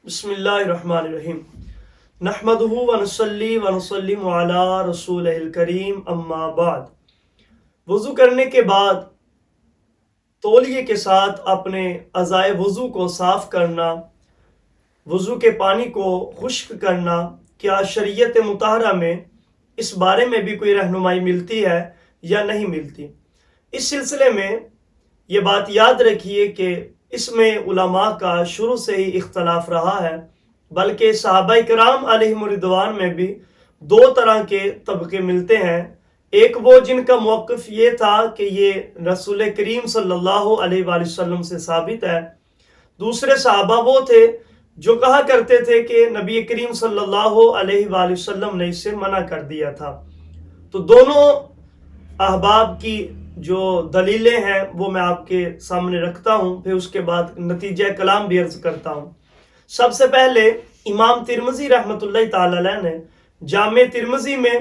بسم اللہ الرحمن الرحیم نحمدہ ونصلی ونسلم علی رسولہ الکریم اما بعد۔ وضو کرنے کے بعد تولیے کے ساتھ اپنے اعضائے وضو کو صاف کرنا، وضو کے پانی کو خشک کرنا، کیا شریعت مطہرہ میں اس بارے میں بھی کوئی رہنمائی ملتی ہے یا نہیں ملتی؟ اس سلسلے میں یہ بات یاد رکھیے کہ اس میں علماء کا شروع سے ہی اختلاف رہا ہے، بلکہ صحابہ کرام علیہم رضوان میں بھی دو طرح کے طبقے ملتے ہیں۔ ایک وہ جن کا موقف یہ تھا کہ یہ رسول کریم صلی اللہ علیہ وآلہ وسلم سے ثابت ہے، دوسرے صحابہ وہ تھے جو کہا کرتے تھے کہ نبی کریم صلی اللہ علیہ وآلہ وسلم نے اس سے منع کر دیا تھا۔ تو دونوں احباب کی جو دلیلیں ہیں وہ میں آپ کے سامنے رکھتا ہوں، پھر اس کے بعد نتیجہ کلام بھی عرض کرتا ہوں۔ سب سے پہلے امام ترمذی رحمۃ اللہ تعالی علیہ نے جامع ترمذی میں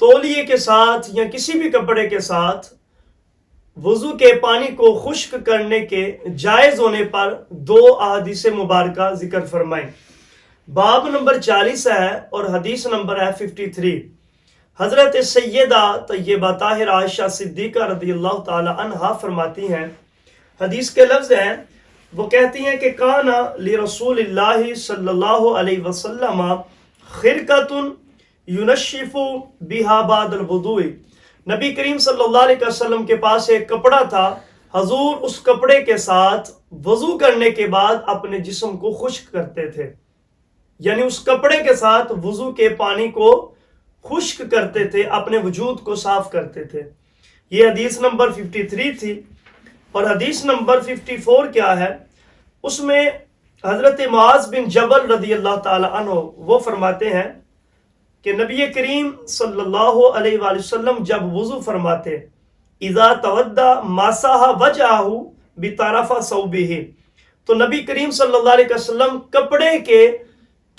تولیے کے ساتھ یا کسی بھی کپڑے کے ساتھ وضو کے پانی کو خشک کرنے کے جائز ہونے پر دو احادیث مبارکہ ذکر فرمائیں۔ باب نمبر 40 ہے اور حدیث نمبر ہے 53۔ حضرت سیدہ طیبہ طاہرہ عائشہ صدیقہ رضی اللہ تعالی عنہا فرماتی ہیں، حدیث کے لفظ ہیں، وہ کہتی ہیں کہ کانا لرسول اللہ صلی اللہ علیہ وسلم خرقۃ ینشف بہا بعد الوضوء۔ نبی کریم صلی اللہ علیہ وسلم کے پاس ایک کپڑا تھا، حضور اس کپڑے کے ساتھ وضو کرنے کے بعد اپنے جسم کو خشک کرتے تھے، یعنی اس کپڑے کے ساتھ وضو کے پانی کو خشک کرتے تھے، اپنے وجود کو صاف کرتے تھے۔ یہ حدیث نمبر 53 تھی۔ اور حدیث نمبر 54 کیا ہے؟ اس میں حضرت معاذ بن جبل رضی اللہ تعالی عنہ وہ فرماتے ہیں کہ نبی کریم صلی اللہ علیہ وآلہ وسلم جب وضو فرماتے، اذا تودع مسح وجهہ بطرف ثوبہ، تو نبی کریم صلی اللہ علیہ وسلم کپڑے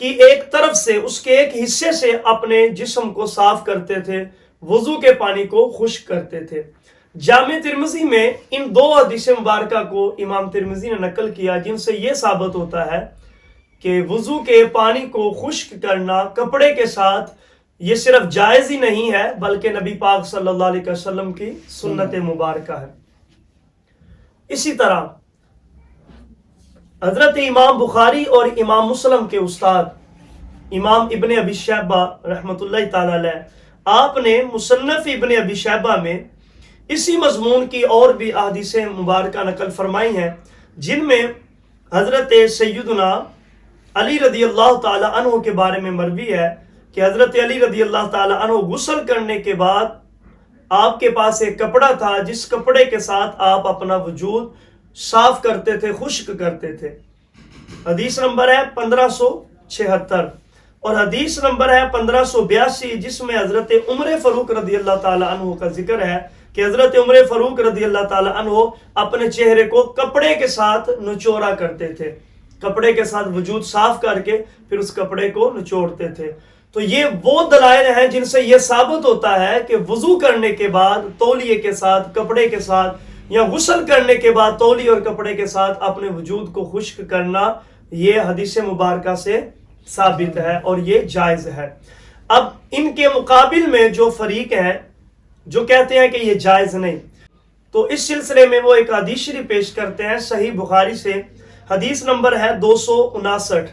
کی ایک طرف سے، اس کے ایک حصے سے اپنے جسم کو صاف کرتے تھے، وضو کے پانی کو خشک کرتے تھے۔ جامع ترمذی میں ان دو حدیث مبارکہ کو امام ترمذی نے نقل کیا، جن سے یہ ثابت ہوتا ہے کہ وضو کے پانی کو خشک کرنا کپڑے کے ساتھ یہ صرف جائز ہی نہیں ہے بلکہ نبی پاک صلی اللہ علیہ وسلم کی سنت مبارکہ ہے۔ اسی طرح حضرت امام بخاری اور امام مسلم کے استاد امام ابن ابی شیبہ رحمۃ اللہ تعالی علیہ، آپ نے مصنف ابن ابی شیبہ میں اسی مضمون کی اور بھی احادیث مبارکہ نقل فرمائی ہیں، جن میں حضرت سیدنا علی رضی اللہ تعالی عنہ کے بارے میں مروی ہے کہ حضرت علی رضی اللہ تعالی عنہ غسل کرنے کے بعد آپ کے پاس ایک کپڑا تھا، جس کپڑے کے ساتھ آپ اپنا وجود صاف کرتے تھے، خشک کرتے تھے۔ حدیث نمبر ہے 1576 اور حدیث نمبر ہے 1582، جس میں حضرت عمر فاروق رضی اللہ تعالی عنہ کا ذکر ہے کہ حضرت عمر فاروق رضی اللہ تعالی عنہ اپنے چہرے کو کپڑے کے ساتھ نچوڑا کرتے تھے، کپڑے کے ساتھ وجود صاف کر کے پھر اس کپڑے کو نچوڑتے تھے۔ تو یہ وہ دلائل ہیں جن سے یہ ثابت ہوتا ہے کہ وضو کرنے کے بعد تولیے کے ساتھ، کپڑے کے ساتھ، یا غسل کرنے کے بعد تولیے اور کپڑے کے ساتھ اپنے وجود کو خشک کرنا یہ حدیث مبارکہ سے ثابت ہے اور یہ جائز ہے۔ اب ان کے مقابل میں جو فریق ہیں جو کہتے ہیں کہ یہ جائز نہیں، تو اس سلسلے میں وہ ایک حدیث شریف پیش کرتے ہیں صحیح بخاری سے، حدیث نمبر ہے 259،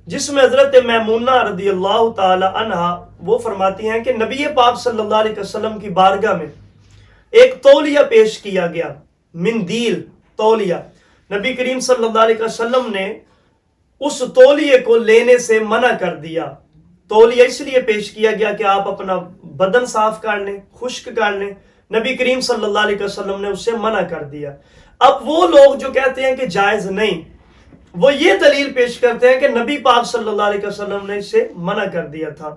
جس میں حضرت میمونہ رضی اللہ تعالی عنہا وہ فرماتی ہیں کہ نبی پاک صلی اللہ علیہ وسلم کی بارگاہ میں ایک تولیہ پیش کیا گیا، مندیل تولیہ۔ نبی کریم صلی اللہ علیہ وسلم نے اس تولیے کو لینے سے منع کر دیا۔ تولیہ اس لیے پیش کیا گیا کہ آپ اپنا بدن صاف کر لیں، خشک کر لیں، نبی کریم صلی اللہ علیہ وسلم نے اسے منع کر دیا۔ اب وہ لوگ جو کہتے ہیں کہ جائز نہیں، وہ یہ دلیل پیش کرتے ہیں کہ نبی پاک صلی اللہ علیہ وسلم نے اسے منع کر دیا تھا۔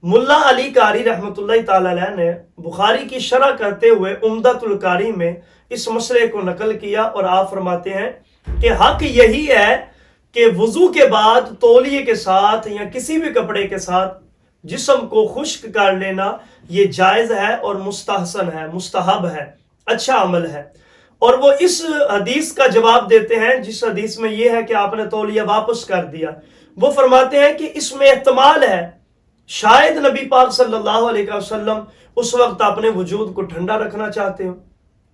ملا علی قاری رحمۃ اللہ تعالی علیہ نے بخاری کی شرح کرتے ہوئے عمدۃ القاری میں اس مسئلے کو نقل کیا اور آپ فرماتے ہیں کہ حق یہی ہے کہ وضو کے بعد تولیے کے ساتھ یا کسی بھی کپڑے کے ساتھ جسم کو خشک کر لینا یہ جائز ہے اور مستحسن ہے، مستحب ہے، اچھا عمل ہے۔ اور وہ اس حدیث کا جواب دیتے ہیں جس حدیث میں یہ ہے کہ آپ نے تولیہ واپس کر دیا. وہ فرماتے ہیں کہ اس میں احتمال ہے شاید نبی پاک صلی اللہ علیہ وسلم اس وقت اپنے وجود کو ٹھنڈا رکھنا چاہتے ہو،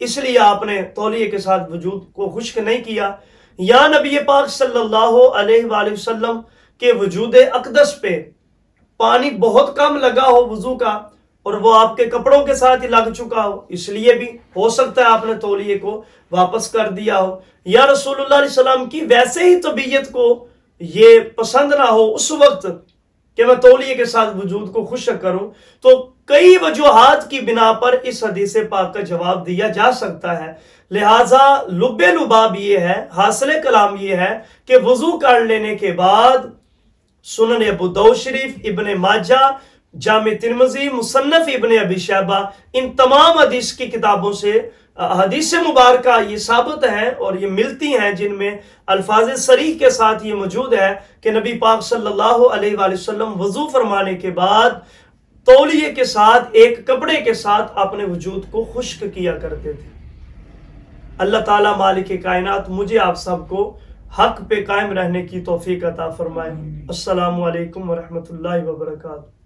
اس لیے آپ نے تولیے کے ساتھ وجود کو خشک نہیں کیا. یا نبی پاک صلی اللہ علیہ وآلہ وسلم کے وجود اقدس پہ پانی بہت کم لگا ہو وضو کا، اور وہ آپ کے کپڑوں کے ساتھ ہی لگ چکا ہو، اس لیے بھی ہو سکتا ہے آپ نے تولیے کو واپس کر دیا ہو. یا رسول اللہ علیہ السلام کی ویسے ہی طبیعت کو یہ پسند نہ ہو اس وقت کہ میں تولیے کے ساتھ وجود کو خشک کروں. تو کئی وجوہات کی بنا پر اس حدیث پاک کا جواب دیا جا سکتا ہے. لہٰذا لب لباب یہ ہے، حاصل کلام یہ ہے کہ وضو کر لینے کے بعد سنن ابو داؤد شریف، ابن ماجہ، جامع ترمذی، مصنف ابن ابی شیبہ، ان تمام حدیث کی کتابوں سے حدیث مبارکہ یہ ثابت ہیں اور یہ ملتی ہیں جن میں الفاظ صریح کے ساتھ یہ موجود ہے کہ نبی پاک صلی اللہ علیہ وآلہ وسلم وضو فرمانے کے بعد تولیے کے ساتھ ایک کپڑے کے ساتھ اپنے وجود کو خشک کیا کرتے تھے. اللہ تعالیٰ مالک کائنات مجھے آپ سب کو حق پہ قائم رہنے کی توفیق عطا فرمائے. السلام علیکم ورحمۃ اللہ وبرکاتہ.